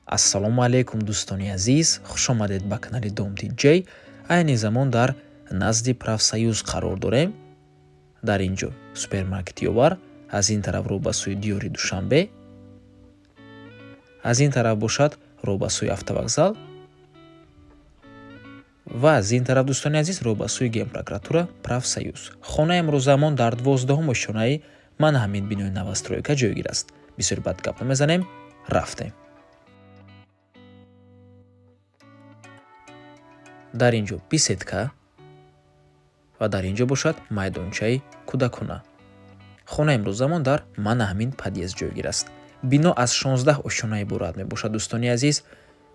ассалому алайкум дӯстони азиз, хушомадед ба канали Домти J. айни замон дар назди Правсоюз қарор дорем. дар ин ҷо супермаркети Ёвар, аз ин тараф ро ба сӯи диёри Душанбе, аз ин тараф бошад ро ба сӯи автовокзал ва аз ин тараф дӯстони азиз ро ба сӯи Генпрокуратура Правсоюз. Хонаи имрӯзамон дар 12-ум ошонаи ман ҳамин бинои новостройка ҷойгир аст. Бисёр бад гап намезанем, рафтем. дар ин ҷо бисетка ва дар ин ҷо бошад майдончаи кӯдакона. хонаи имрӯзамон дар Манаҳамин подъезд ҷойгир аст. бино аз 16 ошона иборат мебошад. дӯстони азиз,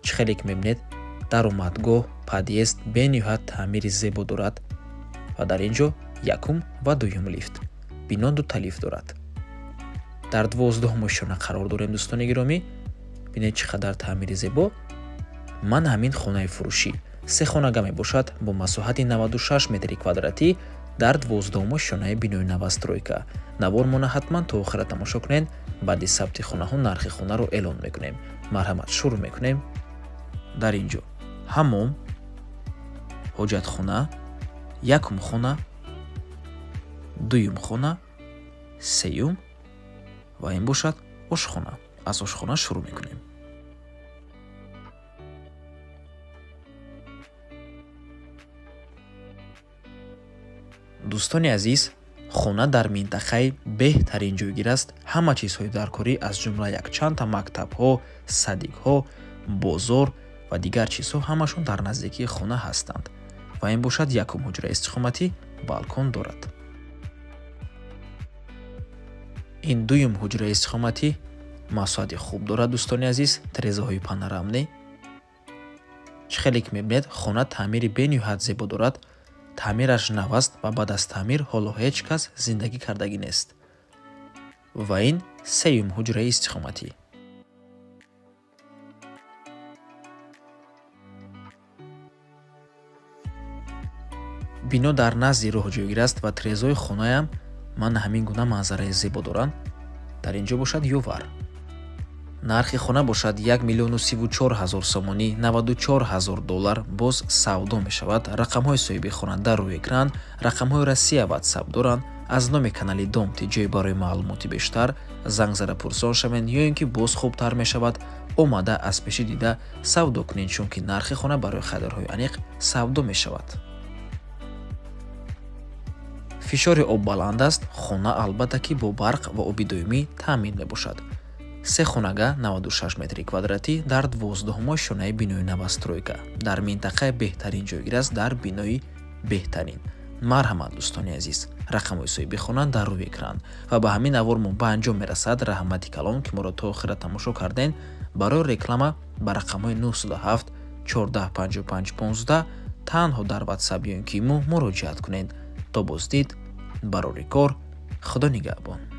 чӣ хеле ки мебинед, даромадгоҳ, подъезд бениҳоят таъмири зебо дорад ва дар ин ҷо якум ва дуюм лифт. бино дута лифт дорад. дар 12-ум ошона қарор дорем. дӯстони гиромӣ, бинед чӣ қадар таъмири зебо. Манаҳамин хонаи фурӯшӣ се хонага мебошад бо масоҳати 96 метри квадратӣ дар 12-ум ошонаи бинои новостройка. навор мона ҳатман то охира тамошо кунед. баъди сабти хонаҳо нархи хонаро эълон мекунем. марҳамат, шурӯъ мекунем. дар ин ҷо ҳаммом, ҳоҷатхона, якум хона, дуюм хона, сеюм ва ин бошад ошхона. аз ошхона шурӯъ мекунем. дӯстони азиз, хона дар минтақаи беҳтарин ҷойгир аст. ҳама чизҳои даркорӣ аз ҷумла якчандта мактабҳо, садикҳо, бозор ва дигар чизҳо ҳамашон дар наздикии хона ҳастанд. ва ин бошад якум ҳуҷраи истиқоматӣ балкон дорад. ин дуюм ҳуҷраи истиқоматӣ масоҳати хуб дорад. дӯстони азиз, тирезаҳои панорамӣ. чӣ хеле ки мебинед, хона таъмири бениҳоят зебо дорад. таъмираш нав аст ва баъд аз таъмир ҳоло ҳеҷ кас зиндагӣ кардагӣ нест. ва ин сеюм ҳуҷраи истиқоматӣ. бино дар назди роҳ ҷойгир аст ва тирезаҳои хонаам ман ҳамин гуна манзараи зебо доранд. дар ин ҷо бошад Ёвар. нархи хона бошад 1,34,000 сомонӣ, $94,000 боз савдо мешавад. рақамҳои соҳиби хона дар рӯи экран, рақамҳои Россия WhatsApp доранд. аз номи канали Домти J барои маълумоти бештар занг зада пурсон шавед ё ин ки боз хубтар мешавад, омада аз пеши дида савдо кунед, чунки нархи хона барои харидорҳои аниқ савдо мешавад. фишори об баланд аст. хона албатта ки бо барқ ва оби доимӣ таъмин мебошад. се хонага 96 метри квадратӣ дар 12-ум ошонаи бинои новостройка. дар минтақаи беҳтарин ҷойгир аст, дар бинои беҳтарин. марҳамат дӯстони азиз, рақамҳои соҳиби хона дар рӯи экран. ва ба ҳамин навор мо ба анҷом мерасад. раҳмати калон ки моро то охира тамошо карден. барои реклама ба рақамҳои 907 14 55 15 танҳо дар WhatsApp ё ин ки имо муроҷиат кунед. то боздид, барори кор, худо нигаҳбон.